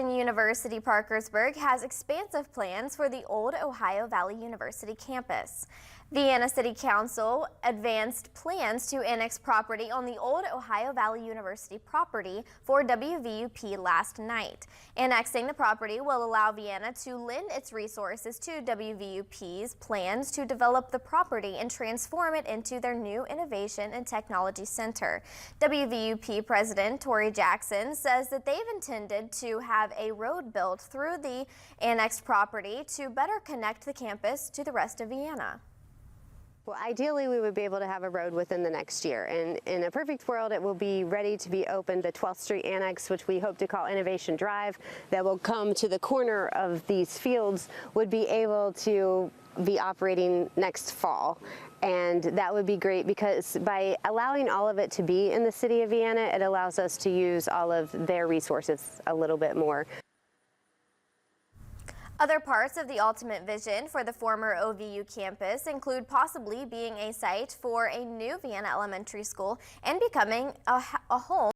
University Parkersburg has expansive plans for the old Ohio Valley University campus. Vienna City Council advanced plans to annex property on the old Ohio Valley University property for WVUP last night. Annexing the property will allow Vienna to lend its resources to WVUP's plans to develop the property and transform it into their new Innovation and Technology Center. WVUP President Tori Jackson says that they've intended to have a road built through the annexed property to better connect the campus to the rest of Vienna. Well, ideally, we would be able to have a road within the next year. And in a perfect world, it will be ready to be opened. The 12th Street Annex, which we hope to call Innovation Drive, that will come to the corner of these fields, would be able to be operating next fall. And that would be great because by allowing all of it to be in the city of Vienna, it allows us to use all of their resources a little bit more. Other parts of the ultimate vision for the former OVU campus include possibly being a site for a new Vienna elementary school and becoming a home